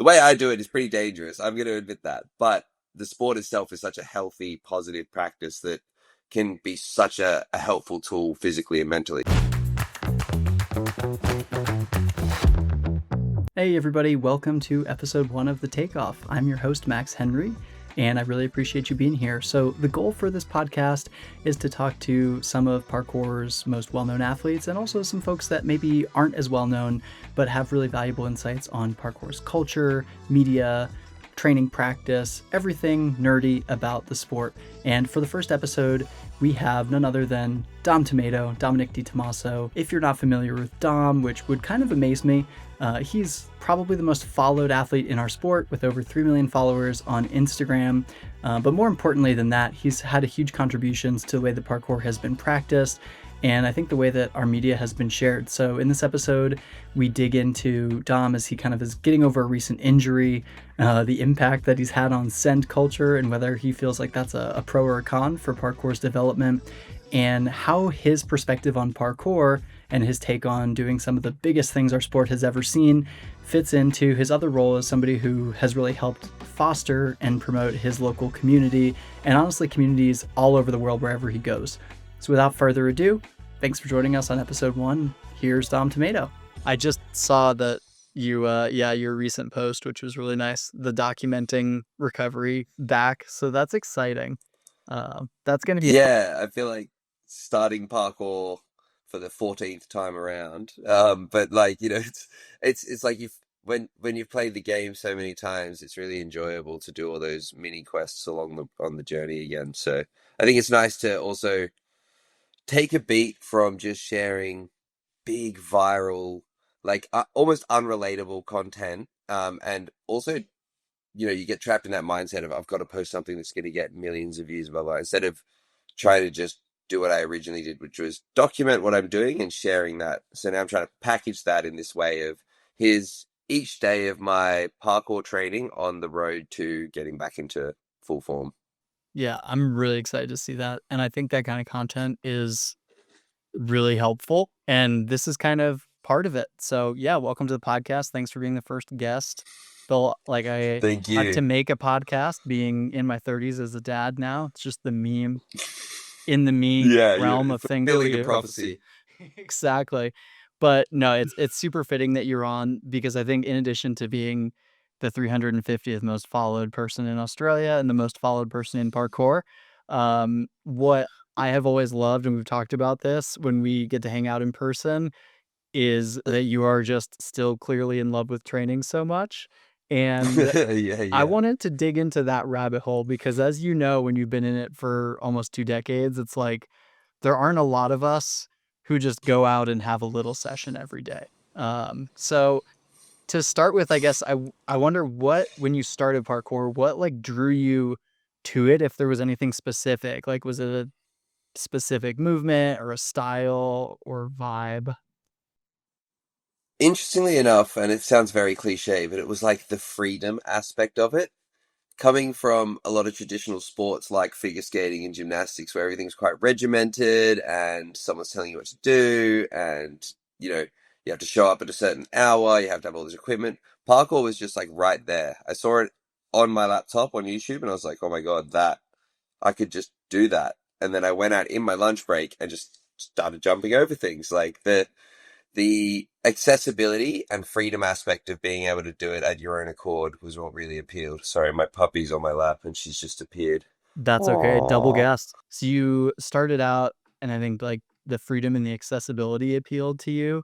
the way I do it is pretty dangerous. I'm going to admit that. But the sport itself is such a healthy, positive practice that can be such a helpful tool physically and mentally. Hey everybody, welcome to episode 1 of the Takeoff. I'm your host, Max Henry, and I really appreciate you being here. So the goal for this podcast is to talk to some of parkour's most well-known athletes and also some folks that maybe aren't as well-known, but have really valuable insights on parkour's culture, media, training practice, everything nerdy about the sport. And for the first episode, we have none other than Dominic Tommaso. If you're not familiar with Dom, which would kind of amaze me, he's probably the most followed athlete in our sport with over 3 million followers on Instagram. But more importantly than that, he's had a huge contributions to the way that parkour has been practiced, and I think the way that our media has been shared. So in this episode, we dig into Dom as he kind of is getting over a recent injury, the impact that he's had on send culture, and whether he feels like that's a pro or a con for parkour's development, and how his perspective on parkour and his take on doing some of the biggest things our sport has ever seen fits into his other role as somebody who has really helped foster and promote his local community, and honestly communities all over the world wherever he goes. So without further ado, thanks for joining us on episode 1. Here's Dom Tomato. I just saw that your recent post, which was really nice, the documenting recovery back. So that's exciting. That's going to be... Yeah, I feel like starting parkour for the 14th time around. But like, you know, it's like when you've played the game so many times, it's really enjoyable to do all those mini quests on the journey again. So I think it's nice to also take a beat from just sharing big viral, like almost unrelatable content. And also, you know, you get trapped in that mindset of I've got to post something that's going to get millions of views, blah, blah, instead of trying to just do what I originally did, which was document what I'm doing and sharing that. So now I'm trying to package that in this way of here's each day of my parkour training on the road to getting back into full form. Yeah, I'm really excited to see that. And I think that kind of content is really helpful. And this is kind of part of it. So yeah, welcome to the podcast. Thanks for being the first guest. Bill, like Thank you. had to make a podcast being in my 30s as a dad now. It's just the meme in the me realm of things that we do. Prophecy. Exactly. But no, it's super fitting that you're on, because I think in addition to being the 350th most followed person in Australia and the most followed person in parkour, what I have always loved, and we've talked about this when we get to hang out in person, is that you are just still clearly in love with training so much. And yeah. I wanted to dig into that rabbit hole because, as you know, when you've been in it for almost 2 decades, it's like there aren't a lot of us who just go out and have a little session every day. So to start with, I guess I wonder when you started parkour, what like drew you to it? If there was anything specific, like was it a specific movement or a style or vibe? Interestingly enough, and it sounds very cliche, but it was like the freedom aspect of it. Coming from a lot of traditional sports like figure skating and gymnastics, where everything's quite regimented and someone's telling you what to do, and you know, you have to show up at a certain hour, you have to have all this equipment. Parkour was just like right there. I saw it on my laptop on YouTube and I was like, oh my God, that I could just do that. And then I went out in my lunch break and just started jumping over things. Like the accessibility and freedom aspect of being able to do it at your own accord was what really appealed. Sorry, my puppy's on my lap and she's just appeared. That's okay. Double guessed. So you started out, and I think like the freedom and the accessibility appealed to you.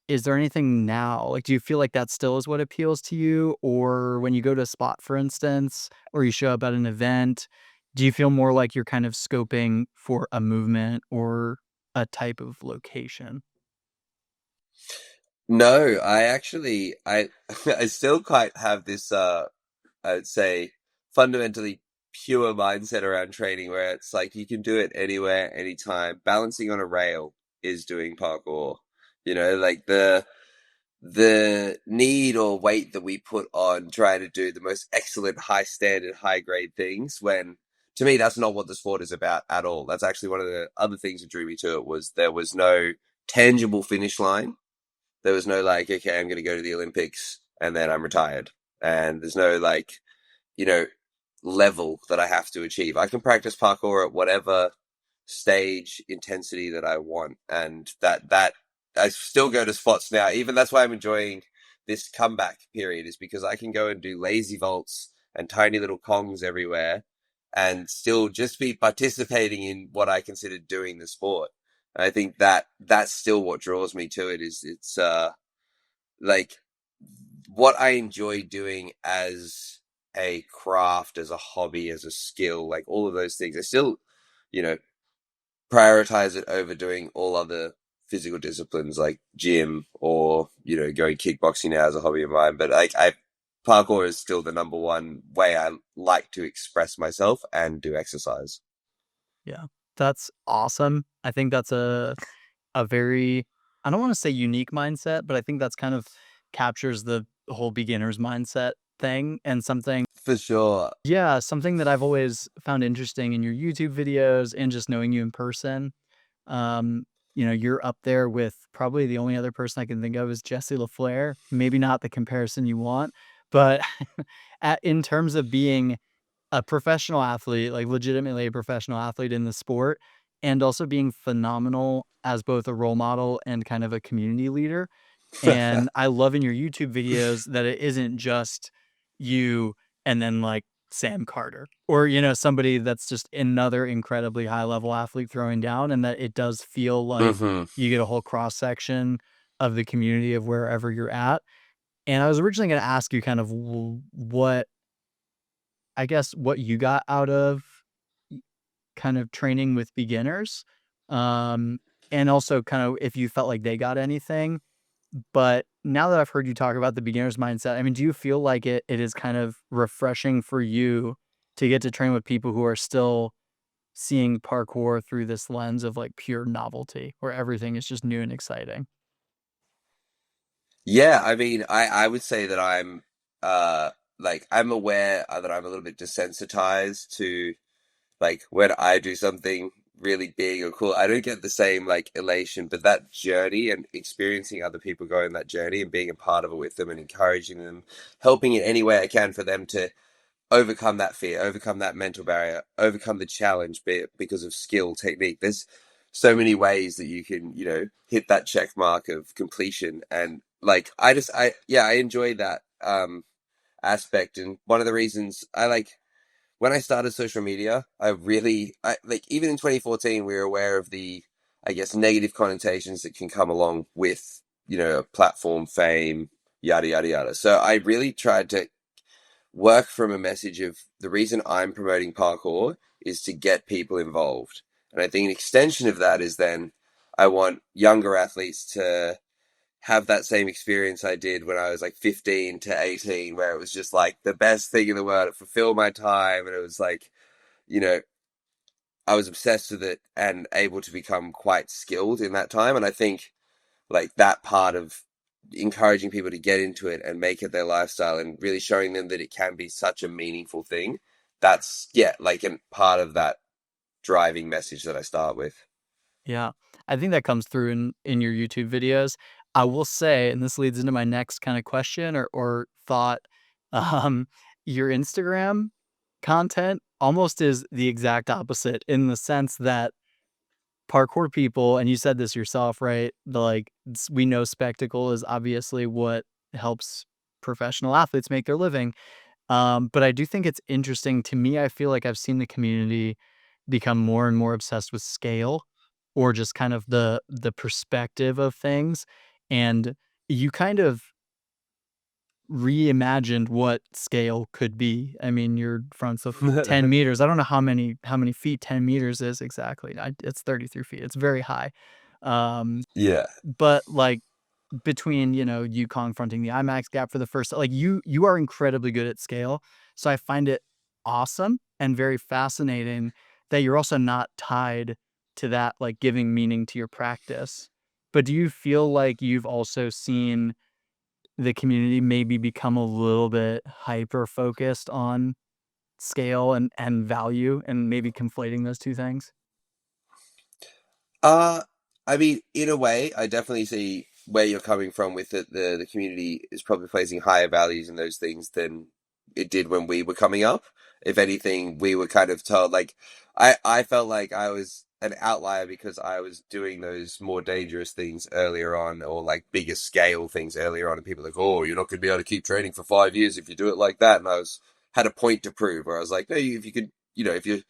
Is there anything now? Like, do you feel like that still is what appeals to you? Or when you go to a spot, for instance, or you show up at an event, do you feel more like you're kind of scoping for a movement or a type of location? No, I I still quite have this, I would say, fundamentally pure mindset around training where it's like you can do it anywhere, anytime. Balancing on a rail is doing parkour. You know, like the need or weight that we put on trying to do the most excellent, high standard, high grade things, when to me that's not what the sport is about at all. That's actually one of the other things that drew me to it, was there was no tangible finish line. There was no like, okay, I'm going to go to the Olympics and then I'm retired. and there's no like, you know, level that I have to achieve. I can practice parkour at whatever stage intensity that I want, and that I still go to spots now. Even that's why I'm enjoying this comeback period, is because I can go and do lazy vaults and tiny little kongs everywhere and still just be participating in what I consider doing the sport. And I think that that's still what draws me to it, is it's like what I enjoy doing as a craft, as a hobby, as a skill, like all of those things. I still, you know, prioritize it over doing all other physical disciplines like gym or, you know, going kickboxing now as a hobby of mine. But like parkour is still the number one way I like to express myself and do exercise. Yeah, that's awesome. I think that's a very, I don't want to say unique mindset, but I think that's kind of captures the whole beginner's mindset thing, and something, For sure. yeah, something that I've always found interesting in your YouTube videos and just knowing you in person. Um, you're up there with probably the only other person I can think of is Jesse LaFleur. Maybe not the comparison you want, but in terms of being a professional athlete, like legitimately a professional athlete in the sport, and also being phenomenal as both a role model and kind of a community leader. And I love in your YouTube videos that it isn't just you and then like Sam Carter or, somebody that's just another incredibly high level athlete throwing down, and that it does feel like Hmm. you get a whole cross section of the community of wherever you're at. And I was originally going to ask you kind of what you got out of kind of training with beginners, um, and also kind of if you felt like they got anything. But now that I've heard you talk about the beginner's mindset, I mean, do you feel like it is kind of refreshing for you to get to train with people who are still seeing parkour through this lens of like pure novelty, where everything is just new and exciting? Yeah, I mean, I would say that I'm like I'm aware that I'm a little bit desensitized to like when I do something really big or cool. I don't get the same like elation, but that journey and experiencing other people going that journey and being a part of it with them and encouraging them, helping in any way I can for them to overcome that fear, overcome that mental barrier, overcome the challenge, be it because of skill, technique. There's so many ways that you can, you know, hit that check mark of completion. And like, I enjoy that aspect. And one of the reasons I like when I started social media, I like, even in 2014, we were aware of the, I guess, negative connotations that can come along with, you know, platform fame, yada, yada, yada. So I really tried to work from a message of the reason I'm promoting parkour is to get people involved. And I think an extension of that is then I want younger athletes to have that same experience I did when I was like 15 to 18, where it was just like the best thing in the world. It fulfilled my time. And it was like, you know, I was obsessed with it and able to become quite skilled in that time. And I think like that part of encouraging people to get into it and make it their lifestyle and really showing them that it can be such a meaningful thing. That's, yeah, like a part of that driving message that I start with. Yeah. I think that comes through in your YouTube videos. I will say, and this leads into my next kind of question or thought, um, your Instagram content almost is the exact opposite in the sense that parkour people, and you said this yourself, right? We know spectacle is obviously what helps professional athletes make their living. But I do think it's interesting to me. I feel like I've seen the community become more and more obsessed with scale or just kind of the perspective of things. And you kind of reimagined what scale could be. I mean, you're from 10 meters. I don't know how many feet 10 meters is exactly. It's 33 feet. It's very high. Um, Yeah. but like between, you confronting the IMAX gap for the first, like you are incredibly good at scale. So I find it awesome and very fascinating that you're also not tied to that, like giving meaning to your practice. But do you feel like you've also seen the community maybe become a little bit hyper focused on scale and value and maybe conflating those two things? Uh, I mean, in a way, I definitely see. where you're coming from with it, the community is probably placing higher values in those things than it did when we were coming up. If anything, we were kind of told, like, I felt like I was an outlier because I was doing those more dangerous things earlier on, or like bigger scale things earlier on, and people were like, oh, you're not going to be able to keep training for 5 years if you do it like that. And had a point to prove, where I was like, no, if you could, if you're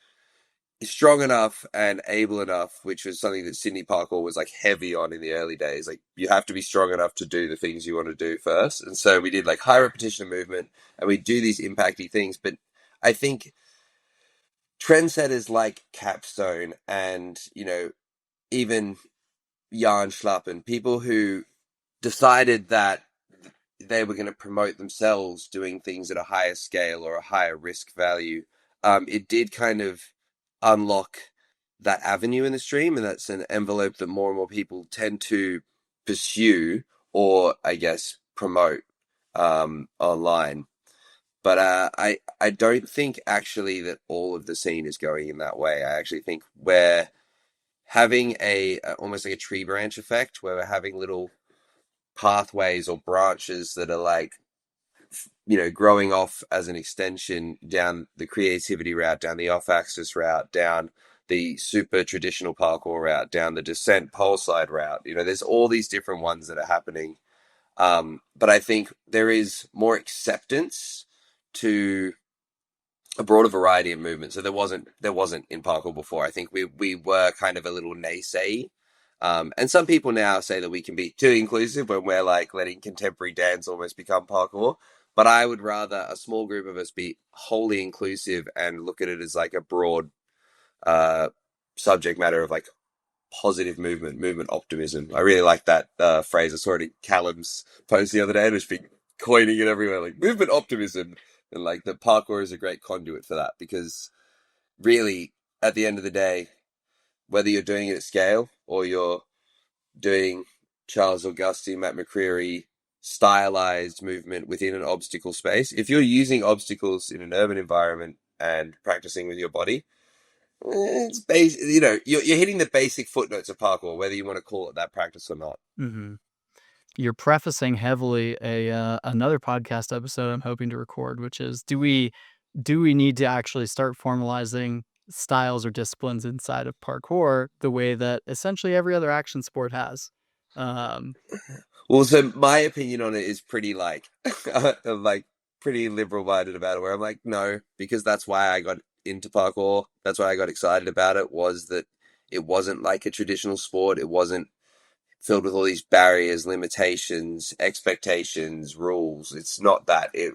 strong enough and able enough, which was something that Sydney parkour was like heavy on in the early days. Like, you have to be strong enough to do the things you want to do first. And so we did like high repetition of movement, and we do these impacty things. But I think trendsetters like Capstone and, even Jan Schlappen, people who decided that they were going to promote themselves doing things at a higher scale or a higher risk value, it did kind of unlock that avenue in the stream, and that's an envelope that more and more people tend to pursue, or I guess promote online. But I don't think actually that all of the scene is going in that way. I actually think we're having a almost like a tree branch effect, where we're having little pathways or branches that are like, growing off as an extension down the creativity route, down the off-axis route, down the super traditional parkour route, down the descent pole slide route. There's all these different ones that are happening. But I think there is more acceptance to a broader variety of movements. So there wasn't in parkour before. I think we were kind of a little naysay. And some people now say that we can be too inclusive when we're like letting contemporary dance almost become parkour. But I would rather a small group of us be wholly inclusive and look at it as like a broad subject matter of like positive movement optimism. I really like that phrase. I saw it in Callum's post the other day, and it's been coining it everywhere, like movement optimism. And like the parkour is a great conduit for that, because really, at the end of the day, whether you're doing it at scale or you're doing Charles Augusti, Matt McCreary stylized movement within an obstacle space, if you're using obstacles in an urban environment and practicing with your body, it's you're hitting the basic footnotes of parkour, whether you want to call it that practice or not. Mm-hmm. You're prefacing heavily another podcast episode I'm hoping to record, which is, do we need to actually start formalizing styles or disciplines inside of parkour the way that essentially every other action sport has? Well, so my opinion on it is pretty like pretty liberal minded about it, where I'm like, no, because that's why I got into parkour. That's why I got excited about it, was that it wasn't like a traditional sport. It wasn't filled with all these barriers, limitations, expectations, rules. It's not that. It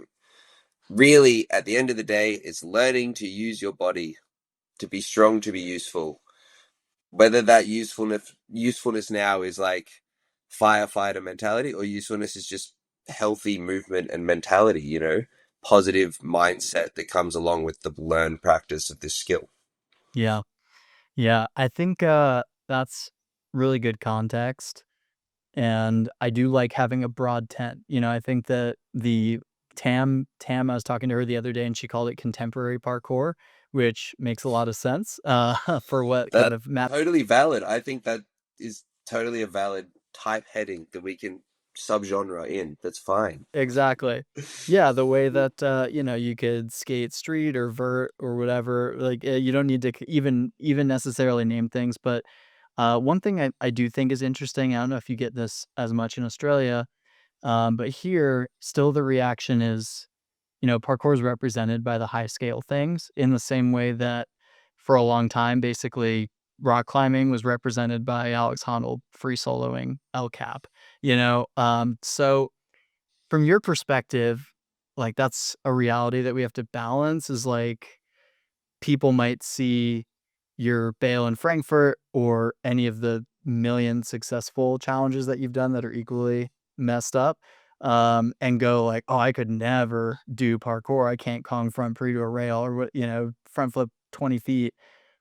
really, at the end of the day, it's learning to use your body to be strong, to be useful. Whether that usefulness now is like firefighter mentality, or usefulness is just healthy movement and mentality, positive mindset that comes along with the learned practice of this skill. Yeah. I think that's really good context. And I do like having a broad tent. I think that the Tam, I was talking to her the other day, and she called it contemporary parkour, which makes a lot of sense for what That's kind of Matt. totally valid. I think that is totally a valid type heading that we can subgenre in. That's fine. Exactly. Yeah, the way that you could skate street or vert or whatever. Like you don't need to even necessarily name things, but one thing I do think is interesting. I don't know if you get this as much in Australia, but here still the reaction is, parkour is represented by the high scale things, in the same way that for a long time, basically rock climbing was represented by Alex Honnold free soloing El Cap. So from your perspective, like that's a reality that we have to balance, is like people might see your Bale in Frankfurt or any of the million successful challenges that you've done that are equally messed up, and go like, oh, I could never do parkour. I can't Kong front pre to a rail, or what, front flip 20 feet.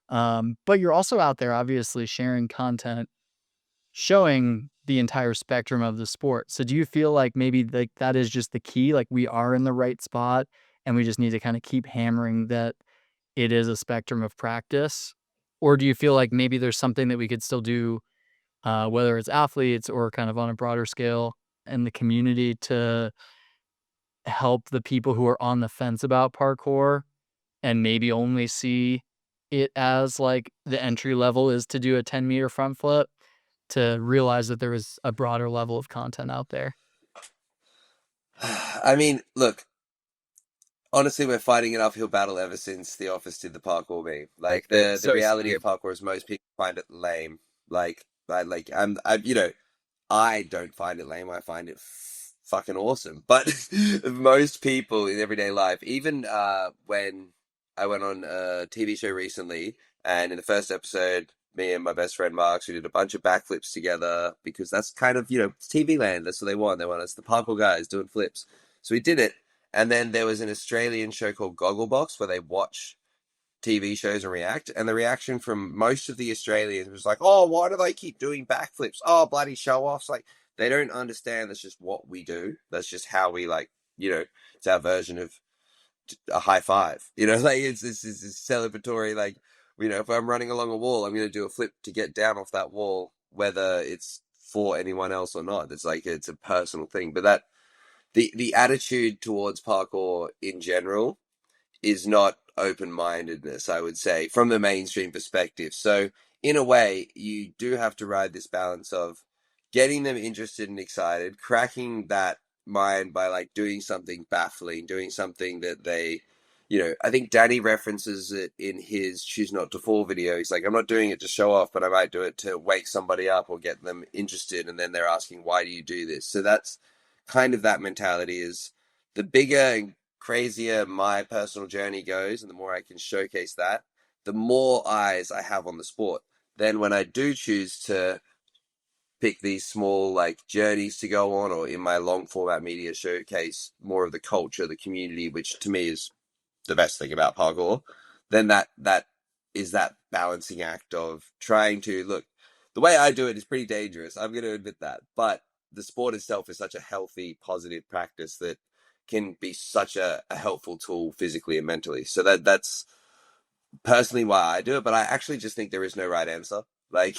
But you're also out there obviously sharing content showing the entire spectrum of the sport. So do you feel like maybe like that is just the key, like we are in the right spot and we just need to kind of keep hammering that it is a spectrum of practice? Or do you feel like maybe there's something that we could still do whether it's athletes or kind of on a broader scale in the community, to help the people who are on the fence about parkour and maybe only see it as like the entry level is to do a 10-meter front flip, to realize that there is a broader level of content out there. I mean, look, honestly, we're fighting an uphill battle ever since The Office did the parkour meme. Like the reality of parkour is most people find it lame. I don't find it lame. I find it fucking awesome. But most people in everyday life, even when I went on a TV show recently, and in the first episode, me and my best friend Marks, we did a bunch of backflips together because that's kind of, it's TV land. That's what they want. They want us, the parkour guys, doing flips. So we did it. And then there was an Australian show called Gogglebox where they watch TV shows and react. And the reaction from most of the Australians was like, oh, why do they keep doing backflips? Oh, bloody show offs. Like, they don't understand that's just what we do. That's just how we, it's our version of a high five. Like, it's celebratory. Like, if I'm running along a wall, I'm going to do a flip to get down off that wall, whether it's for anyone else or not. It's like, it's a personal thing. But the attitude towards parkour in general is not open-mindedness, I would say, from the mainstream perspective. So in a way, you do have to ride this balance of getting them interested and excited, cracking that mind by like doing something baffling, doing something that they, I think Danny references it in his Choose Not to Fall video. He's like, I'm not doing it to show off, but I might do it to wake somebody up or get them interested. And then they're asking, why do you do this? So that's kind of that mentality. Is the bigger and crazier my personal journey goes, and the more I can showcase that, the more eyes I have on the sport. Then when I do choose to pick these small like journeys to go on, or in my long format media showcase more of the culture, the community, which to me is the best thing about parkour, then that is that balancing act of trying to look. The way I do it is pretty dangerous, I'm going to admit that, but the sport itself is such a healthy, positive practice that can be such a helpful tool physically and mentally. So that's personally why I do it. But I actually just think there is no right answer. Like,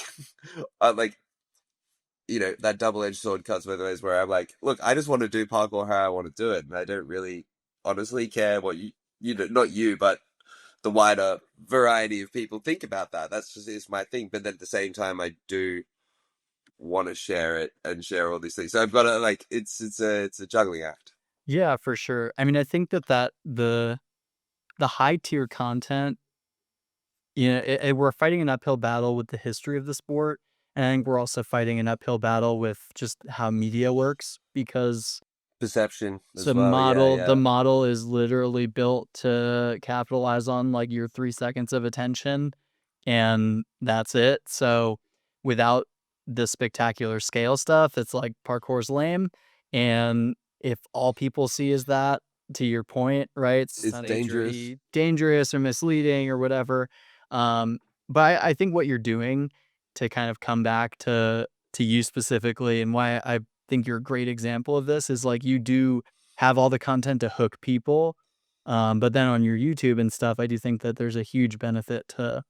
that double-edged sword cuts both ways. Where I'm like, look, I just want to do parkour how I want to do it, and I don't really honestly care what not you, but the wider variety of people think about that. That's just is my thing. But then at the same time, I do want to share it and share all these things. So I've got to it's a juggling act. Yeah, for sure. I mean, I think that the high tier content, we're fighting an uphill battle with the history of the sport, and I think we're also fighting an uphill battle with just how media works, because Perception as the well. the Yeah. model is literally built to capitalize on like your 3 seconds of attention, and that's it. So without the spectacular scale stuff, it's like parkour's lame. And if all people see is that, to your point, right, it's It's not dangerous. dangerous or misleading or whatever. But I think what you're doing, to kind of come back to you specifically, and why I think you're a great example of this, is like you do have all the content to hook people. But then on your YouTube and stuff, I do think that there's a huge benefit to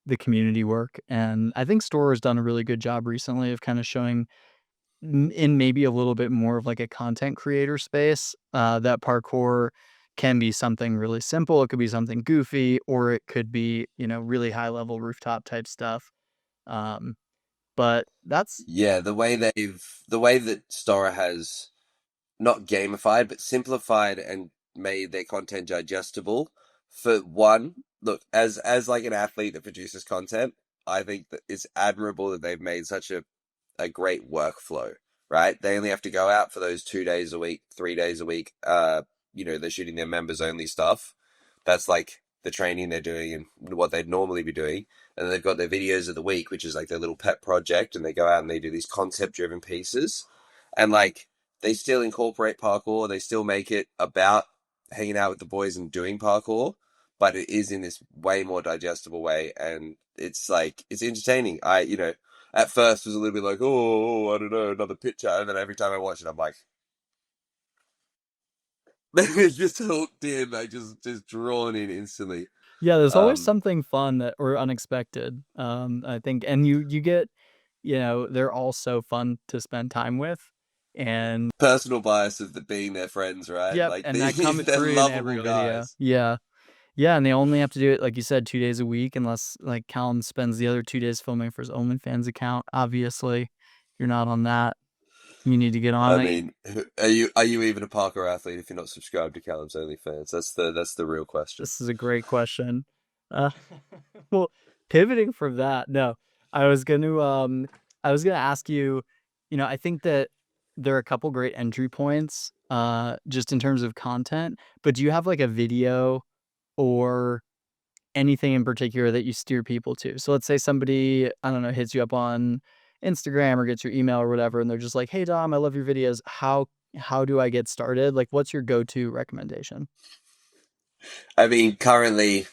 the community work. And I think Store has done a really good job recently of kind of showing in maybe a little bit more of like a content creator space, that parkour can be something really simple. It could be something goofy, or it could be, really high level rooftop type stuff. Um, but that's, Yeah, the way that Stora has not gamified but simplified and made their content digestible. For one, look, as like an athlete that produces content, I think that it's admirable that they've made such a great workflow, right? They only have to go out for those 2 days a week, 3 days a week. They're shooting their members only stuff. That's like the training they're doing and what they'd normally be doing. And then they've got their videos of the week, which is like their little pet project, and they go out and they do these concept driven pieces. And like they still incorporate parkour, they still make it about hanging out with the boys and doing parkour, but it is in this way more digestible way, and it's like it's entertaining. At first was a little bit like, oh, I don't know, another picture. And then every time I watch it, I'm like, it's just hooked in, like just drawn in instantly. yeah, there's always Um, something fun that or unexpected. I think, and you get, they're all so fun to spend time with. And Personal bias of the being their friends, right? yep, Like and that comes they're through in every lovable video. guys. Yeah. Yeah, and they only have to do it, like you said, 2 days a week, unless like Callum spends the other 2 days filming for his OnlyFans account. Obviously, you're not on that. You need to get on I it. mean, are you even a parkour athlete if you're not subscribed to Callum's OnlyFans? That's the real question. This is a great question. Uh, well, pivoting from that, no, I was gonna ask you, I think that there are a couple great entry points, just in terms of content, but do you have like a video or anything in particular that you steer people to? So let's say somebody, I don't know, hits you up on Instagram or gets your email or whatever, and they're just like, "Hey Dom, I love your videos. How do I get started?" Like, what's your go-to recommendation? I mean, currently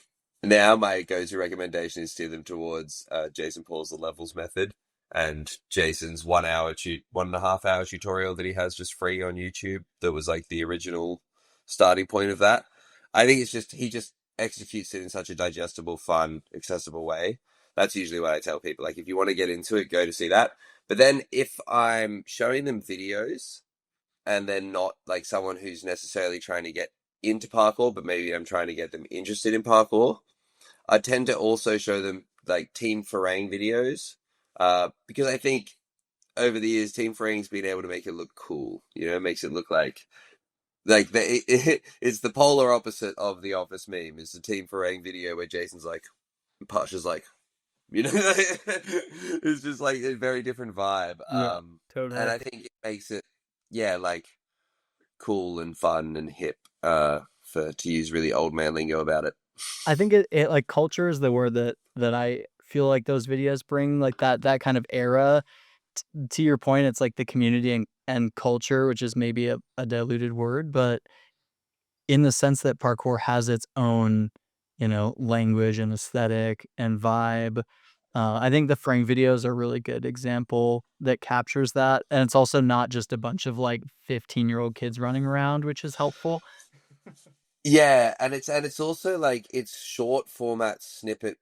now my go-to recommendation is steer them towards Jason Paul's The Levels Method and Jason's 1.5 hour tutorial that he has just free on YouTube. That was like the original starting point of that. I think it's just he just executes it in such a digestible, fun, accessible way. That's usually what I tell people. Like, if you want to get into it, go to see that. But then if I'm showing them videos and they're not like someone who's necessarily trying to get into parkour, but maybe I'm trying to get them interested in parkour, I tend to also show them like Team Farang videos, because I think over the years Team Farang's been able to make it look cool. Makes it look it's the polar opposite of the Office meme. It's the Team Farang video where Jason's like, Pasha's like, it's just like a very different vibe. Yeah, And totally. I think it makes it, yeah, like cool and fun and hip, to use really old man lingo about it. I think it like culture is the word that I feel like those videos bring, like that kind of era. To your point, it's like the community and culture, which is maybe a diluted word, but in the sense that parkour has its own, language and aesthetic and vibe. I think the Frank videos are a really good example that captures that. And it's also not just a bunch of like 15-year-old kids running around, which is helpful. Yeah, and it's also like it's short format snippet,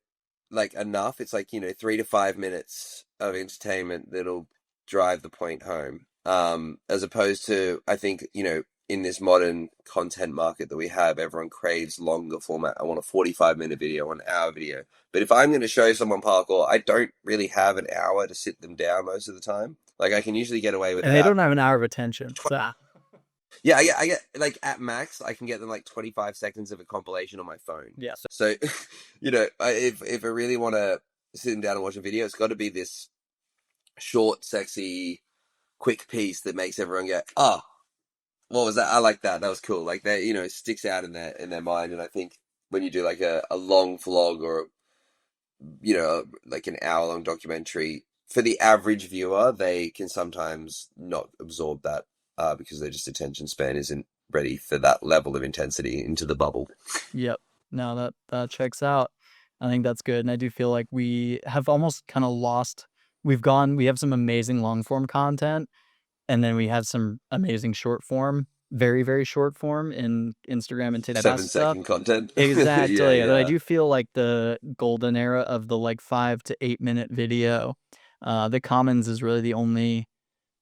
like enough. It's like 3 to 5 minutes of entertainment that'll drive the point home. As opposed to, I think, in this modern content market that we have, everyone craves longer format. I want a 45-minute video, an hour video. But if I'm going to show someone parkour, I don't really have an hour to sit them down most of the time. Like, I can usually get away with And they about don't have an hour of attention. So, yeah, I get like at max, I can get them like 25 seconds of a compilation on my phone. yeah. So, if I really want to sit them down and watch a video, it's got to be this short, sexy, quick piece that makes everyone go, "Oh, what was that? I like that. That was cool." Like that, it sticks out in their mind. And I think when you do like a long vlog or like an hour-long documentary, for the average viewer, they can sometimes not absorb that, because their just attention span isn't ready for that level of intensity into the bubble. Yep. No, that checks out. I think that's good. And I do feel like we have almost kind of lost. We have some amazing long form content, and then we have some amazing short form, very, very short form in Instagram and TikTok seven stuff. second content. Yeah, Exactly. But I yeah. do feel like the golden era of the like 5 to 8 minute video, the Commons is really the only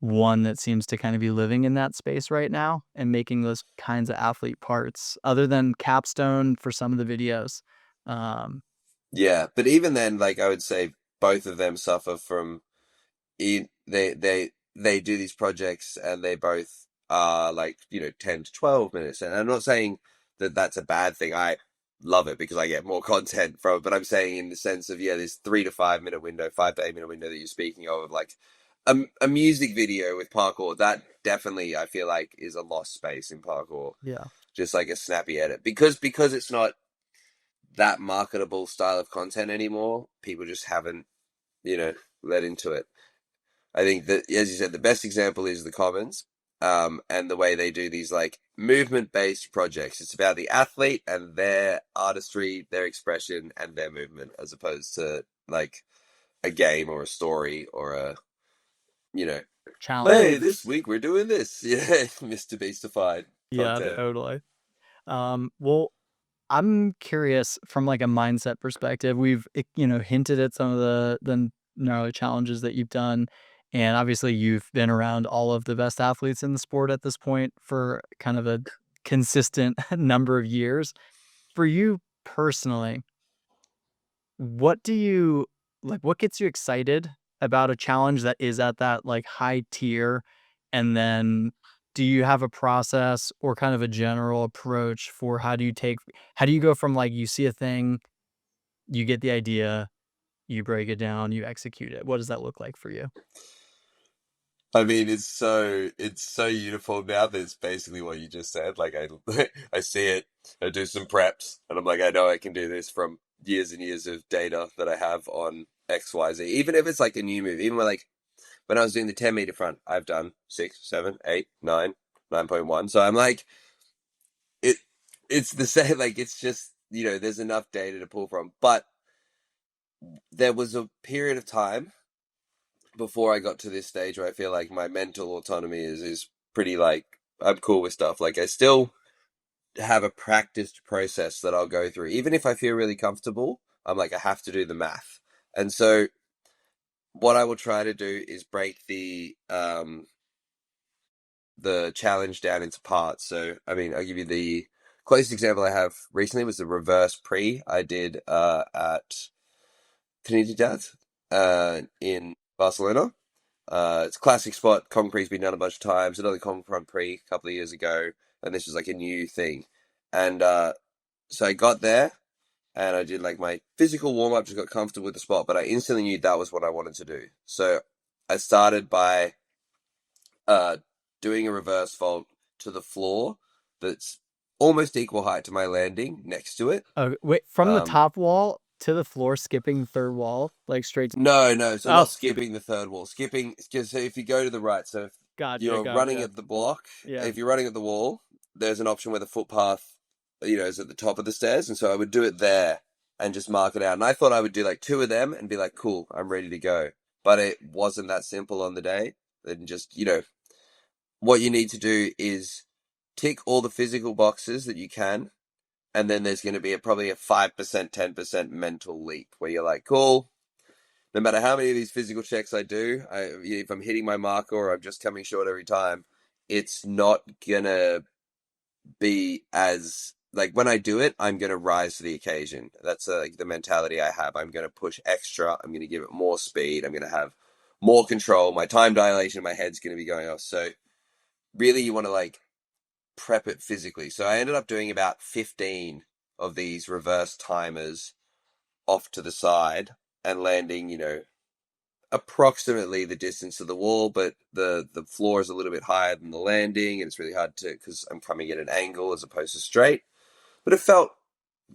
one that seems to kind of be living in that space right now and making those kinds of athlete parts, other than Capstone for some of the videos. Um, Yeah, but even then, like, I would say both of them suffer from they do these projects and they both are like 10 to 12 minutes, and I'm not saying that that's a bad thing. I love it because I get more content from it, but I'm saying in the sense of, yeah, this 3 to 5 minute window, 5 to 8 minute window that you're speaking of like a music video with parkour, that definitely I feel like is a lost space in parkour. yeah. Just like a snappy edit, because it's not that marketable style of content anymore. People just haven't led into it. I think that, as you said, the best example is the Commons, and the way they do these like movement-based projects. It's about the athlete and their artistry, their expression, and their movement, as opposed to like a game or a story or you know, hey, Challenge. this week we're doing this. Yeah, Mr. Beastified Yeah, content. totally. Well, I'm curious from like a mindset perspective. We've hinted at some of gnarly challenges that you've done. And obviously you've been around all of the best athletes in the sport at this point for kind of a consistent number of years. For you personally, what do you like? What gets you excited about a challenge that is at that like high tier? And then do you have a process or kind of a general approach for how do you go from like you see a thing, you get the idea, you break it down, you execute it? What does that look like for you? I mean, it's so uniform now that it's basically what you just said. Like I I see it, I do some preps, and I'm like, I know I can do this from years and years of data that I have on XYZ. Even if it's like a new move, even when I was doing the 10 meter front, I've done 6, 7, 8, 9, 9.1. So I'm like, it it's the same. Like it's just there's enough data to pull from. But there was a period of time before I got to this stage where I feel like my mental autonomy is pretty like I'm cool with stuff. Like I still have a practiced process that I'll go through. Even if I feel really comfortable, I'm like I have to do the math. And so what I will try to do is break the challenge down into parts. So I mean I'll give you the closest example I have recently was the reverse pre I did at Trinidad in Barcelona. It's a classic spot. Concrete's been done a bunch of times. Another Concrete Prix a couple of years ago, and this was like a new thing. And so I got there, and I did like my physical warm up, just got comfortable with the spot, but I instantly knew that was what I wanted to do. So I started by uh, doing a reverse vault to the floor that's almost equal height to my landing next to it. Wait, from the Um, top wall to the floor, skipping the third wall, like straight. no, so Oh, not skipping the third wall. Skipping, because if you go to the right, so if gotcha, you're running gotcha. at the block, Yeah. if you're running at the wall, there's an option where the footpath, is at the top of the stairs. And so I would do it there and just mark it out. And I thought I would do like two of them and be like, cool, I'm ready to go. But it wasn't that simple on the day. And just, what you need to do is tick all the physical boxes that you can. And then there's going to be probably a 5%, 10% mental leap where you're like, cool, no matter how many of these physical checks I do, if I'm hitting my marker or I'm just coming short every time, it's not gonna be as like when I do it, I'm gonna rise to the occasion. That's like the mentality I have. I'm gonna push extra. I'm gonna give it more speed. I'm gonna have more control. My time dilation in my head's gonna be going off. So really, you want to like prep it physically. So I ended up doing about 15 of these reverse timers off to the side and landing, approximately the distance of the wall, but the floor is a little bit higher than the landing, and it's really hard to because I'm coming at an angle as opposed to straight. But it felt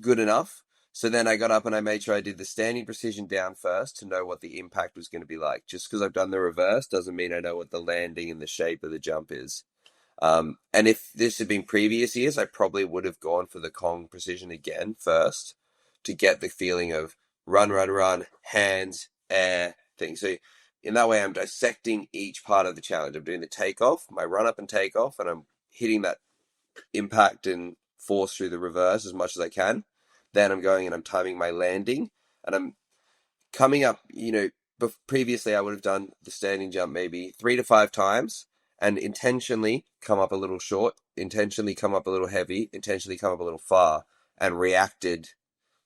good enough. So then I got up and I made sure I did the standing precision down first to know what the impact was going to be like. Just because I've done the reverse doesn't mean I know what the landing and the shape of the jump is. And if this had been previous years, I probably would have gone for the Kong precision again first to get the feeling of run, run, run, hands, air thing. So in that way, I'm dissecting each part of the challenge. I'm doing the takeoff, my run up and takeoff, and I'm hitting that impact and force through the reverse as much as I can. Then I'm going and I'm timing my landing, and I'm coming up, previously I would have done the standing jump maybe 3 to 5 times and intentionally come up a little short, intentionally come up a little heavy, intentionally come up a little far, and reacted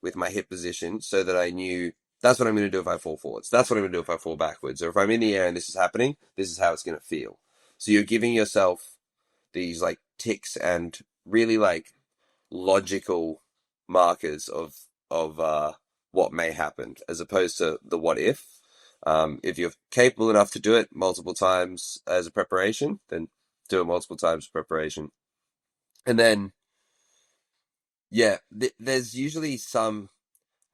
with my hip position so that I knew that's what I'm going to do if I fall forwards. That's what I'm going to do if I fall backwards. Or if I'm in the air and this is happening, this is how it's going to feel. So you're giving yourself these like ticks and really like logical markers of what may happen as opposed to the what if. If you're capable enough to do it multiple times as a preparation, then do it multiple times as preparation. And then, yeah, there's usually some,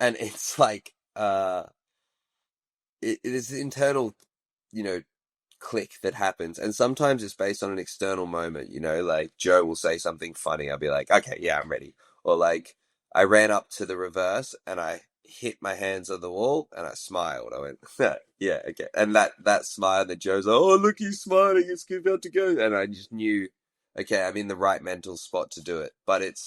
and it's like, it is internal, you know, click that happens. And sometimes it's based on an external moment, like Joe will say something funny. I'll be like, okay, yeah, I'm ready. Or like, I ran up to the reverse and I hit my hands on the wall and I smiled. I went, yeah, okay. And that smile that Joe's like, oh, look, he's smiling. It's about to go. And I just knew, okay, I'm in the right mental spot to do it. But it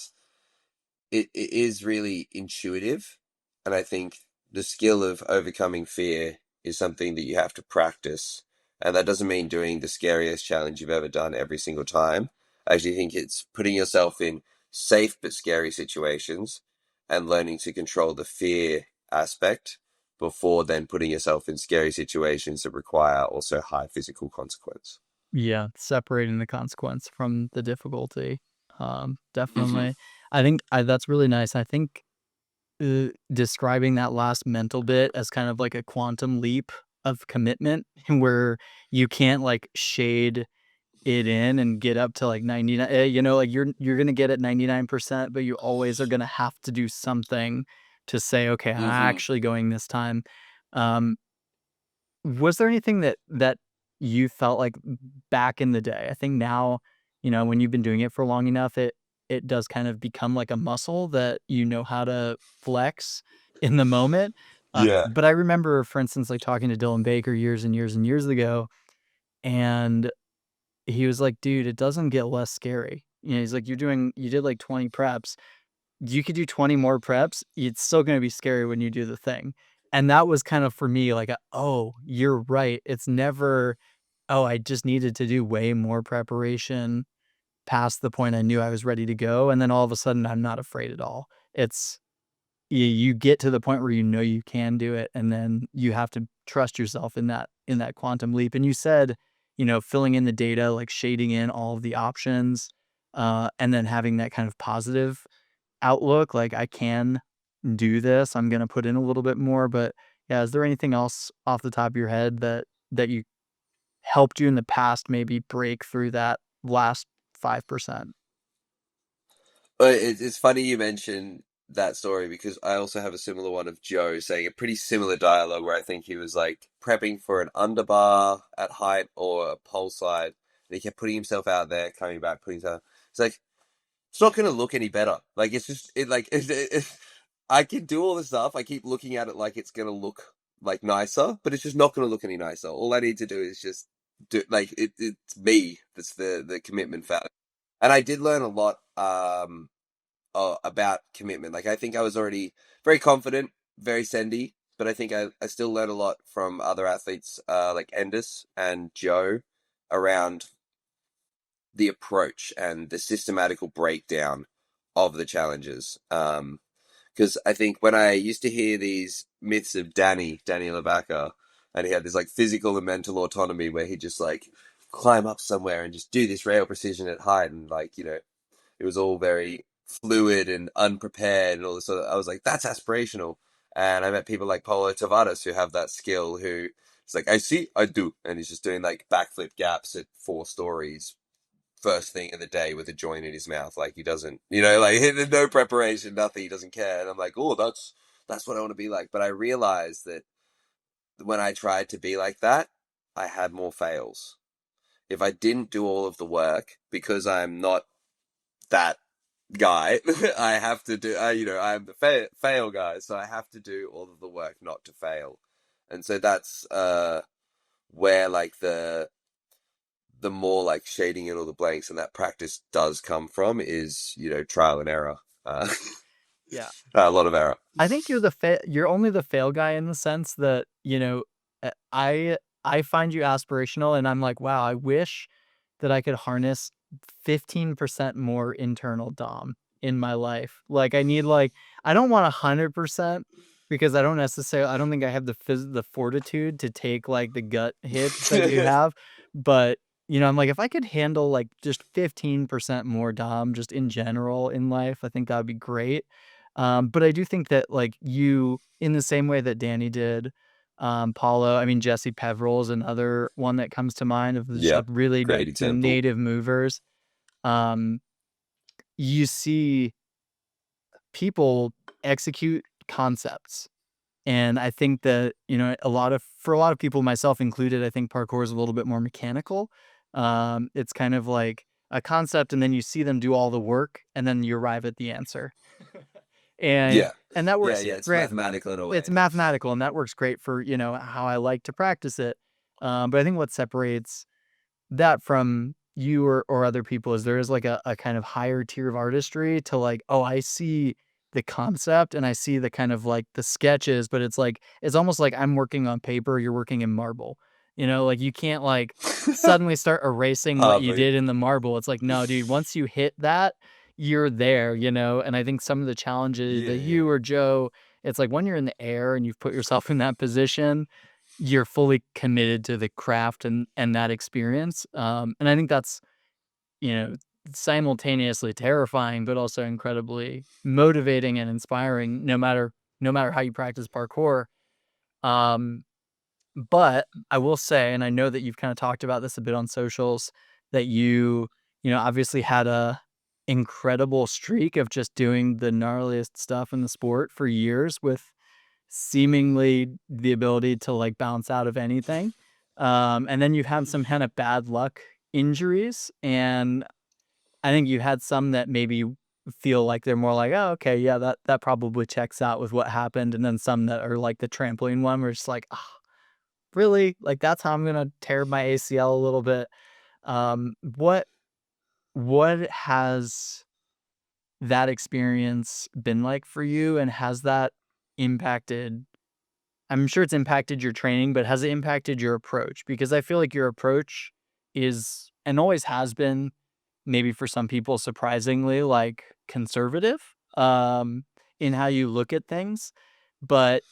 is really intuitive. And I think the skill of overcoming fear is something that you have to practice. And that doesn't mean doing the scariest challenge you've ever done every single time. I actually think it's putting yourself in safe but scary situations and learning to control the fear aspect before then putting yourself in scary situations that require also high physical consequence. Yeah, separating the consequence from the difficulty. Hmm. Definitely. I think that's really nice. I think describing that last mental bit as kind of like a quantum leap of commitment where you can't like shade it in and get up to like 99, like you're going to get at 99%, but you always are going to have to do something to say, okay, I'm Hmm. actually going this time. Um, was there anything that you felt like back in the day? I think now, when you've been doing it for long enough, it does kind of become like a muscle that you know how to flex in the moment. Yeah. But I remember, for instance, like talking to Dylan Baker years and years and years ago, and he was like, "Dude, it doesn't get less scary." He's like, you did like 20 preps. You could do 20 more preps. It's still going to be scary when you do the thing. And that was kind of for me like, oh, you're right. It's never, oh, I just needed to do way more preparation past the point I knew I was ready to go. And then all of a sudden, I'm not afraid at all. It's, you get to the point where you know you can do it, and then you have to trust yourself in that quantum leap. And you said, filling in the data, like shading in all of the options, and then having that kind of positive outlook, like I can do this. I'm gonna put in a little bit more. But yeah, is there anything else off the top of your head that you helped you in the past maybe break through that last 5%? But it's funny you mention that story because I also have a similar one of Joe saying a pretty similar dialogue where I think he was like prepping for an underbar at height or a pole slide. And he kept putting himself out there, coming back, putting himself. It's like it's not going to look any better. Like it's just it like I can do all this stuff. I keep looking at it like it's going to look like nicer, but it's just not going to look any nicer. All I need to do is just do like it's me. That's the commitment factor. And I did learn a lot about commitment. Like I think I was already very confident, very sendy, but I think I still learned a lot from other athletes like Endis and Joe around the approach and the systematical breakdown of the challenges. Because I think when I used to hear these myths of Danny Labaka, and he had this like physical and mental autonomy where he just like climb up somewhere and just do this rail precision at height, and like it was all very fluid and unprepared and all this. So I was like, that's aspirational. And I met people like Paulo Tavares who have that skill. Who it's like, I see, I do, and he's just doing like backflip gaps at 4 stories first thing in the day with a joint in his mouth. Like he doesn't, like no preparation, nothing. He doesn't care. And I'm like, oh, that's what I want to be like. But I realized that when I tried to be like that, I had more fails. If I didn't do all of the work because I'm not that guy, I have to do. I'm the fail guy, so I have to do all of the work not to fail. And so that's where like the more like shading in all the blanks and that practice does come from is trial and error. Yeah. A lot of error. I think you're only the fail guy in the sense that, I find you aspirational, and I'm like, wow, I wish that I could harness 15% more internal dom in my life. Like I don't want 100% because I don't think I have the fortitude to take like the gut hits that you have. But, I'm like, if I could handle like just 15% more dom just in general in life, I think that would be great. But I do think that like you, in the same way that Danny did, Paulo, I mean, Jesse Peveril is another one that comes to mind of just Yeah, like really great like the example. native movers. Um, you see people execute concepts. And I think that, for a lot of people, myself included, I think parkour is a little bit more mechanical. It's kind of like a concept, and then you see them do all the work, and then you arrive at the answer. And Yeah, and that yeah, works yeah. It's great. mathematical in a It's way. mathematical, and that works great for, how I like to practice it. But I think what separates that from you or other people is there is like a kind of higher tier of artistry to like, oh, I see the concept and I see the kind of like the sketches, but it's like it's almost like I'm working on paper, you're working in marble. Like you can't like suddenly start erasing what you Hardly. did in the marble. It's like, no, dude, once you hit that, you're there, and I think some of the challenges Yeah, that yeah. you or Joe, it's like when you're in the air and you've put yourself in that position, you're fully committed to the craft and that experience. And I think that's, you know, simultaneously terrifying, but also incredibly motivating and inspiring no matter how you practice parkour. Um, but I will say, and I know that you've kind of talked about this a bit on socials, that obviously had a incredible streak of just doing the gnarliest stuff in the sport for years with seemingly the ability to like bounce out of anything. And then you've had some kind of bad luck injuries, and I think you had some that maybe feel like they're more like, oh, okay, yeah, that probably checks out with what happened, and then some that are like the trampoline one, where it's just like, oh, really, like that's how I'm gonna tear my ACL a little bit. What has that experience been like for you, and has that impacted? I'm sure it's impacted your training, but has it impacted your approach? Because I feel like your approach is and always has been, maybe for some people surprisingly, like conservative in how you look at things. But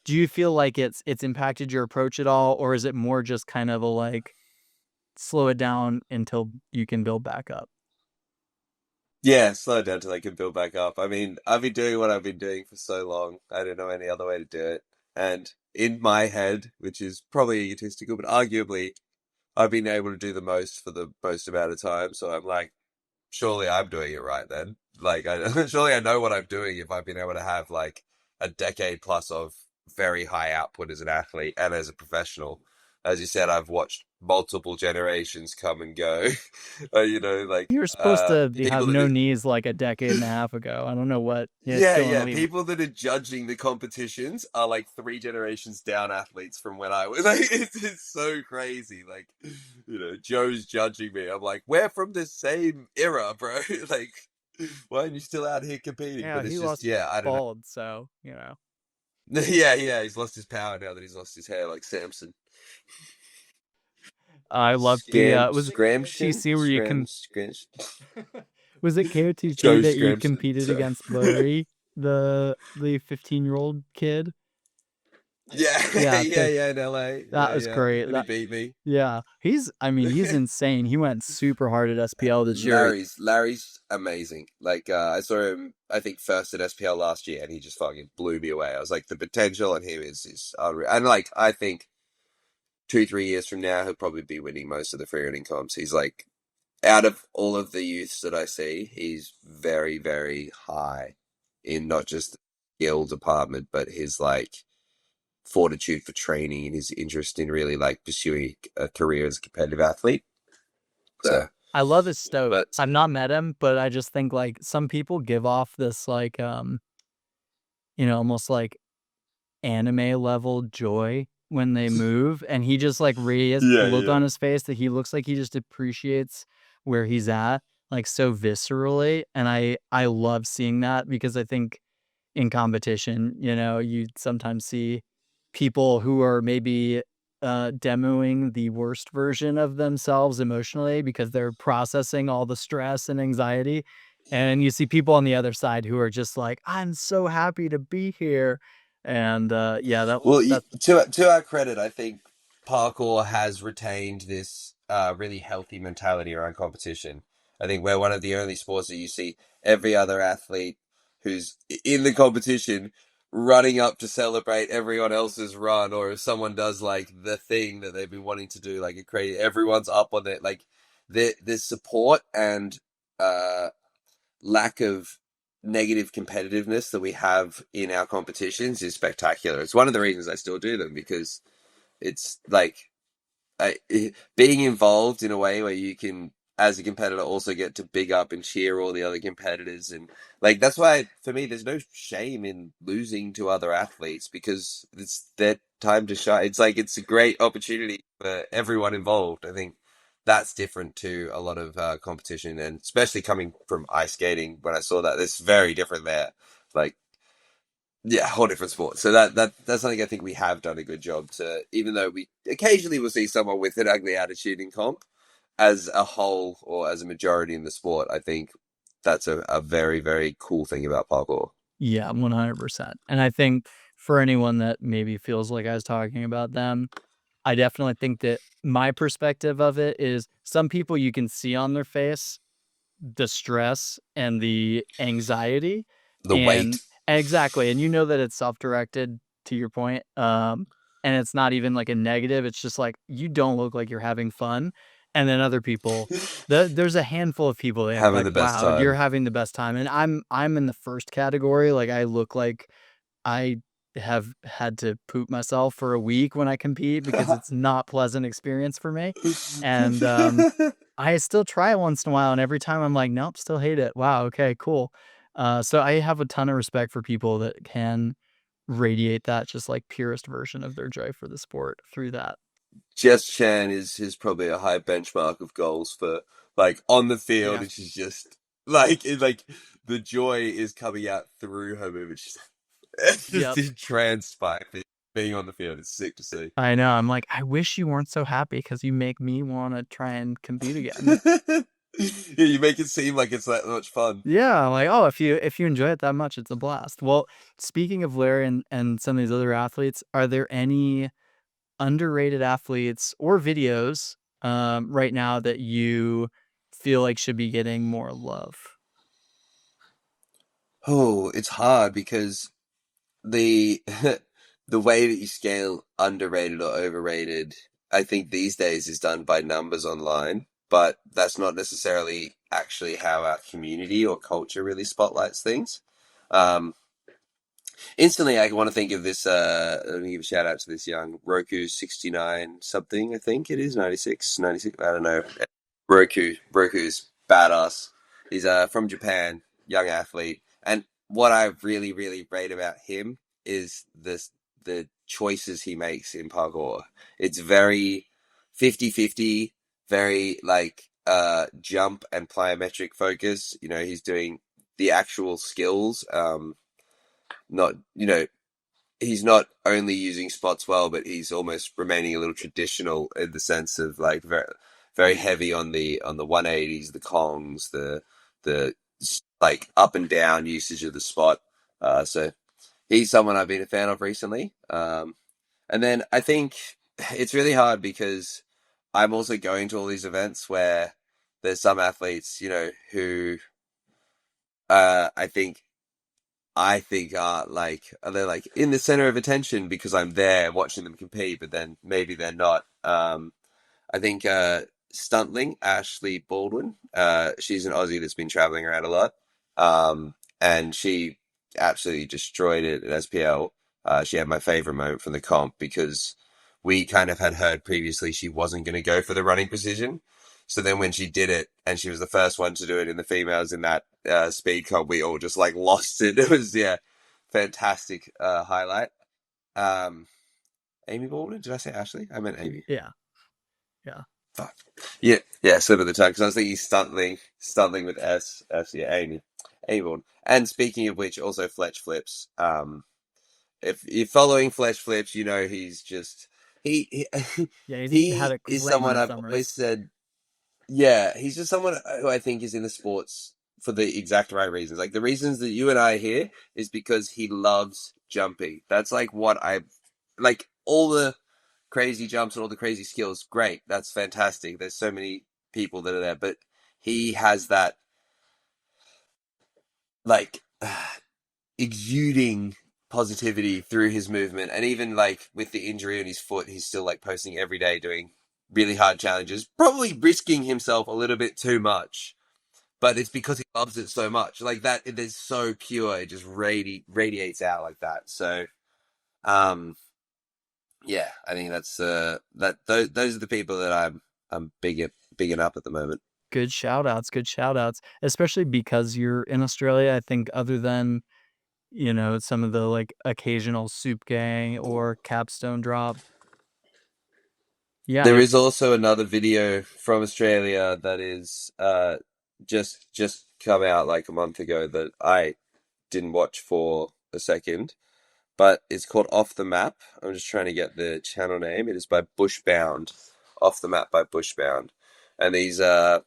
do you feel like it's impacted your approach at all, or is it more just kind of a like slow it down until you can build back up? Yeah, slow down till I can build back up. I mean, I've been doing what I've been doing for so long. I don't know any other way to do it. And in my head, which is probably egotistical, but arguably, I've been able to do the most for the most amount of time. So I'm like, surely I'm doing it right then. Like, surely I know what I'm doing if I've been able to have like a decade plus of very high output as an athlete and as a professional. As you said, I've watched multiple generations come and go. Like You were supposed to have people no that knees like a decade and a half ago. I don't know what it's yeah, going yeah. on. People that are judging the competitions are like three generations down athletes from when I was like, it's so crazy. Like, Joe's judging me. I'm like, we're from the same era, bro. Like, why aren't you still out here competing? Yeah, But he it's just, lost yeah, I don't know. bald, so. Yeah, yeah. He's lost his power now that he's lost his hair, like Samson. I loved the Scam, was it Scramshin, KOTC where you Scram. was it KOTC Joe that you Scramson. competed Sorry. against Larry, the 15-year-old kid? Yeah, Yeah, yeah, yeah. In LA. that Yeah, was yeah. great. And he beat me. Yeah, he's insane. He went super hard at SPL this year. Larry's amazing. Like I saw him, I think first at SPL last year, and he just fucking blew me away. I was like, the potential in him is unreal. And like, I think 2-3 years from now, he'll probably be winning most of the freerunning comps. He's like, out of all of the youths that I see, he's very, very high in not just the skill department, but his like fortitude for training and his interest in really like pursuing a career as a competitive athlete. So, I love his stoke. but I've not met him, but I just think like some people give off this like almost like anime level joy when they move, and he just like has yeah, look yeah. on his face that he looks like he just appreciates where he's at, like so viscerally, and I love seeing that, because I think in competition, you sometimes see people who are maybe demoing the worst version of themselves emotionally because they're processing all the stress and anxiety. And you see people on the other side who are just like, I'm so happy to be here. And yeah, Well, that to our credit, I think parkour has retained this really healthy mentality around competition. I think we're one of the only sports that you see every other athlete who's in the competition running up to celebrate everyone else's run, or if someone does like the thing that they've been wanting to do, like a crazy, everyone's up on it. Like there's support and lack of negative competitiveness that we have in our competitions is spectacular. It's one of the reasons I still do them, because it's like I, being involved in a way where you can, as a competitor, also get to big up and cheer all the other competitors. And like, that's why for me, there's no shame in losing to other athletes, because it's their time to shine. It's like, it's a great opportunity for everyone involved. I think that's different to a lot of competition, and especially coming from ice skating, when I saw that, it's very different there. like, yeah, whole different sport. So that's something I think we have done a good job to, even though we occasionally will see someone with an ugly attitude in comp, as a whole or as a majority in the sport, I think that's a very, very cool thing about parkour. Yeah, 100%. And I think for anyone that maybe feels like I was talking about them, I definitely think that my perspective of it is some people you can see on their face the stress and the anxiety, The and weight. exactly, and you know that it's self-directed, to your point, and it's not even like a negative, it's just like, you don't look like you're having fun, and then other people, there's a handful of people that act Having like, the best "Wow, you're time. having the best time," and I'm in the first category, like, I look like I have had to poop myself for a week when I compete because it's not pleasant experience for me, and, I still try it once in a while, and every time I'm like, "Nope, still hate it. Wow, okay, cool." So I have a ton of respect for people that can radiate that just, like, purest version of their joy for the sport through that. Jess Chan is probably a high benchmark of goals for like on the field, Yeah. and she's just like the joy is coming out through her movement. She's Yep. just transpire being on the field. It's sick to see. I know, I'm like, "I wish you weren't so happy because you make me wanna try and compete again." Yeah, you make it seem like it's that much fun. Yeah, like, "Oh, if you enjoy it that much, it's a blast." Well, speaking of Larry and some of these other athletes, are there any underrated athletes or videos right now that you feel like should be getting more love? Oh, it's hard because the the way that you scale underrated or overrated, I think these days is done by numbers online, but that's not necessarily actually how our community or culture really spotlights things. Um, Instantly, I want to think of this. Let me give a shout out to this young Roku 69 something. I think it is 96, 96. I don't know. Roku's badass. He's from Japan, young athlete, and what I really really rate about him is the choices he makes in parkour. It's very 50-50, very like jump and plyometric focus. You know, he's doing the actual skills. Not he's not only using spots well, but he's almost remaining a little traditional in the sense of like very very heavy on the 180s, the kongs, the like up and down usage of the spot. So he's someone I've been a fan of recently. And then I think it's really hard because I'm also going to all these events where there's some athletes, who I think are they're like in the center of attention because I'm there watching them compete, but then maybe they're not. I think Stuntling Ashley Baldwin, she's an Aussie that's been traveling around a lot, and she absolutely destroyed it at SPL. She had my favorite moment from the comp because we kind of had heard previously she wasn't going to go for the running precision. So then when she did it, and she was the first one to do it in the females in that speed comp, we all just like lost it. It was, yeah, fantastic highlight. Um, Amy Baldwin? Did I say Ashley? I meant Amy. Yeah, yeah. Fuck. Yeah, yeah, slip of the tongue because I was thinking Stuntling with yeah, Amy Baldwin. And speaking of which, also Fletch Flips. If you're following Fletch Flips, you know he's just he Yeah, he had he a is someone crazy I've summer. always said. Yeah, he's just someone who I think is in the sports for the exact right reasons. Like the reasons that you and I hear is because he loves jumping. That's like what I like all the crazy jumps and all the crazy skills. Great. That's fantastic. There's so many people that are there, but he has that like exuding positivity through his movement. And even like with the injury on his foot, he's still like posting every day doing really hard challenges, probably risking himself a little bit too much, but it's because he loves it so much. Like that, it is so pure. It just radiates out like that. So, um, yeah, I think that's those are the people that I'm bigging up at the moment. Good shout outs, good shout outs, especially because you're in Australia. I think other than, some of the like occasional soup gang or capstone drop. Yeah, There is also another video from Australia that is just come out like a month ago that I didn't watch for a second, but it's called Off the Map. I'm just trying to get the channel name. It is by Bushbound. Off the Map by Bushbound. And these are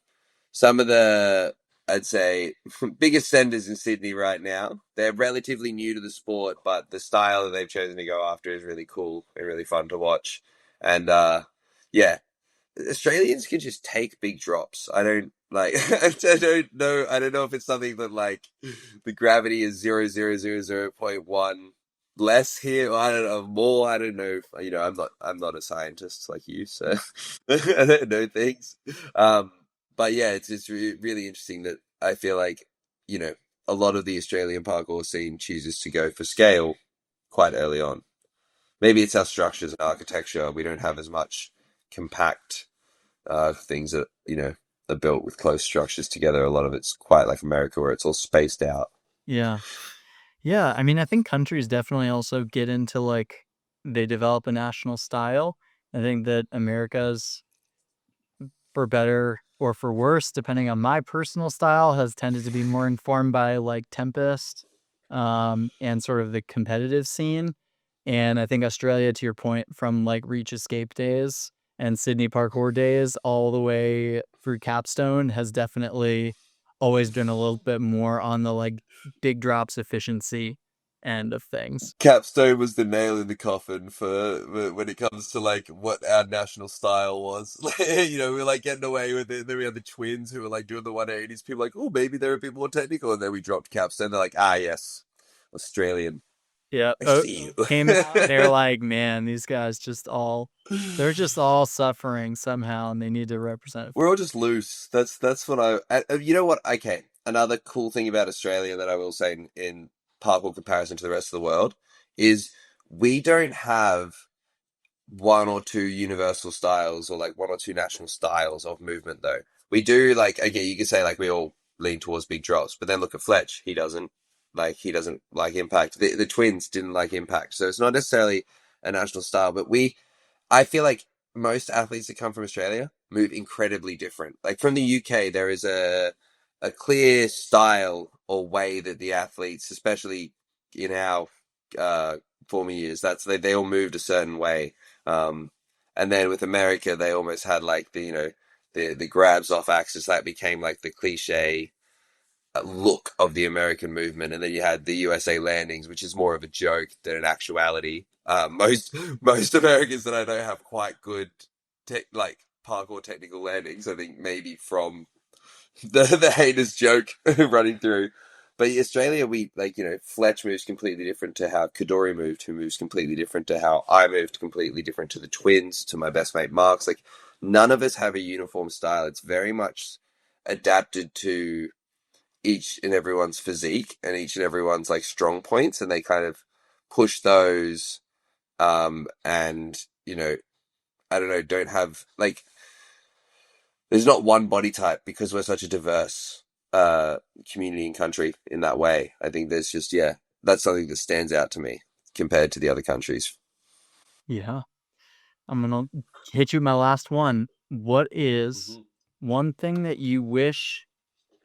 some of the, I'd say, biggest senders in Sydney right now. They're relatively new to the sport, but the style that they've chosen to go after is really cool and really fun to watch. And yeah, Australians can just take big drops. I don't like. I don't know. I don't know if it's something that like the gravity is 0.1 less here. Or I don't know more. I don't know. You know, I'm not a scientist like you, so I don't know things. But yeah, it's really interesting that I feel like you know a lot of the Australian parkour scene chooses to go for scale quite early on. Maybe it's our structures and architecture. We don't have as much compact things that are built with close structures together. A lot of it's quite like America, where it's all spaced out. Yeah. Yeah, I mean, I think countries definitely also get into like they develop a national style. I think that America's, for better or for worse, depending on my personal style, has tended to be more informed by like Tempest, and sort of the competitive scene. And I think Australia, to your point, from like Reach Escape days and Sydney Parkour days all the way through Capstone, has definitely always been a little bit more on the like big drops efficiency end of things. Capstone was the nail in the coffin for when it comes to like what our national style was. We were like getting away with it. And then we had the twins who were like doing the 180s. People were like, oh, maybe they're a bit more technical. And then we dropped Capstone. They're like, ah, yes, Australian. Yeah. I see you. Came out, they're like, man, they're just all suffering somehow and they need to represent. We're all just loose. That's what you know what? Okay, another cool thing about Australia that I will say in parkour comparison to the rest of the world is we don't have one or two universal styles or like one or two national styles of movement though. We do like okay, you could say like we all lean towards big drops, but then look at Fletch. He doesn't like impact. The twins didn't like impact, so it's not necessarily a national style. But I feel like most athletes that come from Australia move incredibly different. Like from the UK, there is a clear style or way that the athletes, especially in our former years, they all moved a certain way. And then with America, they almost had like the grabs off axis that became like the cliche look of the American movement, and then you had the USA landings, which is more of a joke than an actuality. Most Americans that I know have quite good like parkour technical landings. I think maybe from the haters joke running through. But Australia, we like Fletch moves completely different to how Kadori moved, who moves completely different to how I moved, completely different to the twins, to my best mate Mark's. Like none of us have a uniform style. It's very much adapted to each and everyone's physique and each and everyone's like strong points, and they kind of push those. And I don't know, don't have like there's not one body type because we're such a diverse community and country in that way. I think there's just that's something that stands out to me compared to the other countries. Yeah. I'm gonna hit you with my last one. What is one thing that you wish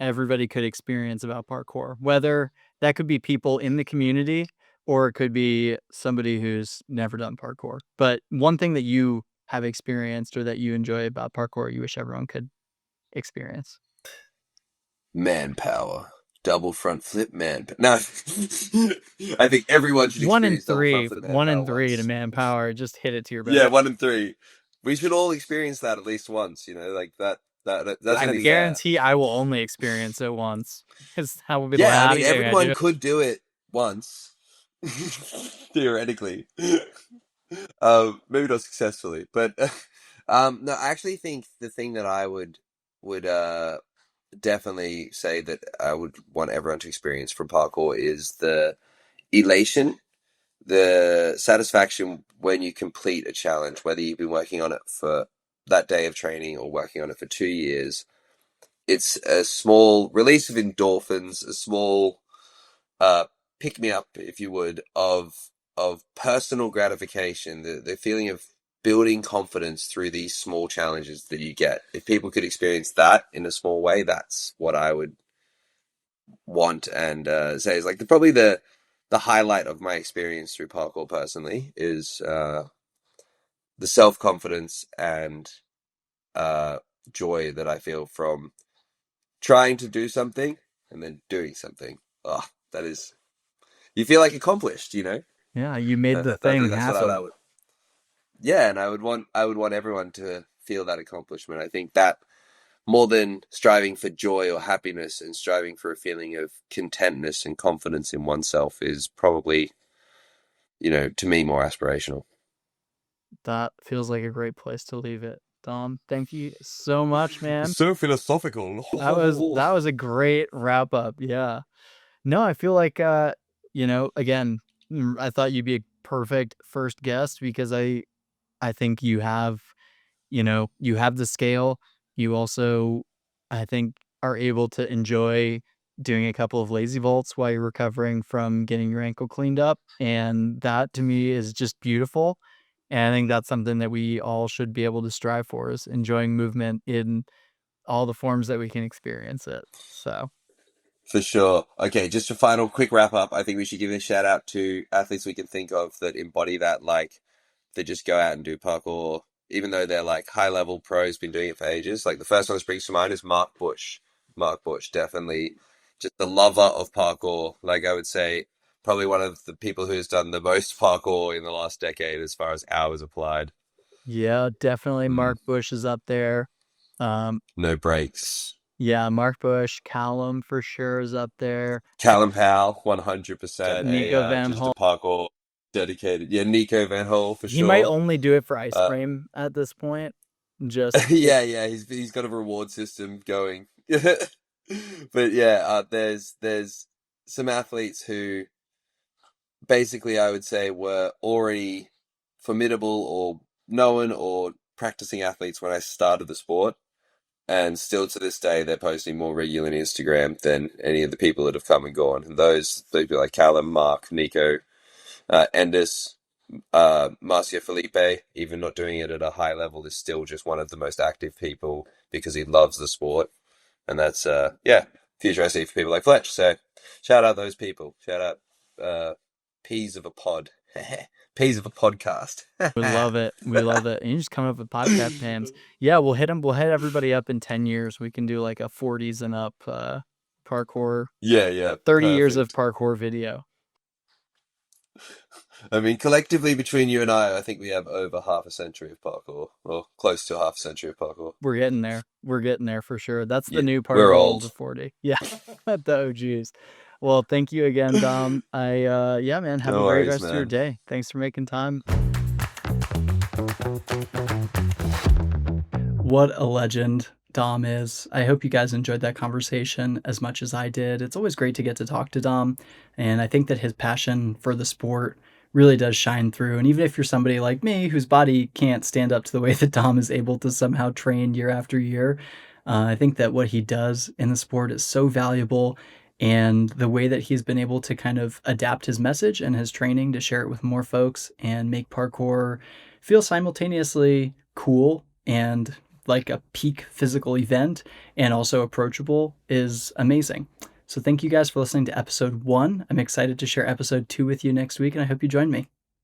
everybody could experience about parkour? Whether that could be people in the community or it could be somebody who's never done parkour. But one thing that you have experienced or that you enjoy about parkour, you wish everyone could experience. Manpower. Double front flip No. I think everyone should experience double front flip One manpower in three once. to manpower, just hit it to your back. Yeah, 1 in 3. We should all experience that at least once, like that's I only guarantee I will only experience it once. Because that would be the fair. Yeah, I last mean thing I everyone do. could do it once. Theoretically. Maybe not successfully. But no, I actually think the thing that I would definitely say that I would want everyone to experience from parkour is the elation, the satisfaction when you complete a challenge, whether you've been working on it for that day of training or working on it for 2 years. It's a small release of endorphins, a small pick me up, if you would, of personal gratification, the feeling of building confidence through these small challenges that you get. If people could experience that in a small way, that's what I would want and say is like probably the highlight of my experience through parkour personally is the self-confidence and joy that I feel from trying to do something and then doing something. Oh, that is, you feel like accomplished, you know? Yeah, you made the I think thing that's what I happen. would, yeah, and I would want everyone to feel that accomplishment. I think that more than striving for joy or happiness and striving for a feeling of contentness and confidence in oneself is probably, to me more aspirational. That feels like a great place to leave it. Dom, thank you so much, man. So philosophical. That was a great wrap up. Yeah. No, I feel like again, I thought you'd be a perfect first guest because I think you have the scale. You also, I think, are able to enjoy doing a couple of lazy vaults while you're recovering from getting your ankle cleaned up. And that to me is just beautiful. And I think that's something that we all should be able to strive for is enjoying movement in all the forms that we can experience it. So For sure. Okay, just a final quick wrap up. I think we should give a shout out to athletes we can think of that embody that, like, that just go out and do parkour, even though they're like high level pros, been doing it for ages. Like the first one that springs to mind is Mark Bush. Mark Bush, definitely just the lover of parkour. Like I would say, probably one of the people who's done the most parkour in the last decade as far as hours applied. yeah, definitely Mm, Mark Bush is up there. Um, no breaks. yeah, Mark Bush, Callum for sure is up there. Callum Powell, 100% a Nico Van just a Hol. parkour dedicated. Yeah, Nico Van Hole for He might sure. only do it for ice Uh, frame at this point. Just it, yeah, he's got a reward system going. But yeah, there's some athletes who basically I would say were already formidable or known or practicing athletes when I started the sport, and still to this day they're posting more regularly on Instagram than any of the people that have come and gone. And those people like Callum, Mark, Nico, Endis, Marcio Felipe, even not doing it at a high level, is still just one of the most active people because he loves the sport. And that's, future I see for people like Fletch. So shout out those people. Shout out peas of a pod. Peas of a podcast. we love it. We love it. And you just come up with podcast names. Yeah, we'll hit them. We'll hit everybody up in 10 years. We can do like a 40s and up parkour, Yeah, 30 years of perfect. parkour video. I mean, collectively between you and I think we have over half a century of parkour, or close to half a century of parkour. We're getting there. We're getting there for sure. That's the Yeah, new we're parkour over old. 40. Yeah, the OGs. Well, thank you again, Dom. Yeah, man, have a No great worries, rest of your man. day. Thanks for making time. What a legend Dom is. I hope you guys enjoyed that conversation as much as I did. It's always great to get to talk to Dom, and I think that his passion for the sport really does shine through. And even if you're somebody like me whose body can't stand up to the way that Dom is able to somehow train year after year, I think that what he does in the sport is so valuable. And the way that he's been able to kind of adapt his message and his training to share it with more folks and make parkour feel simultaneously cool and like a peak physical event and also approachable is amazing. So thank you guys for listening to episode 1. I'm excited to share episode 2 with you next week, and I hope you join me.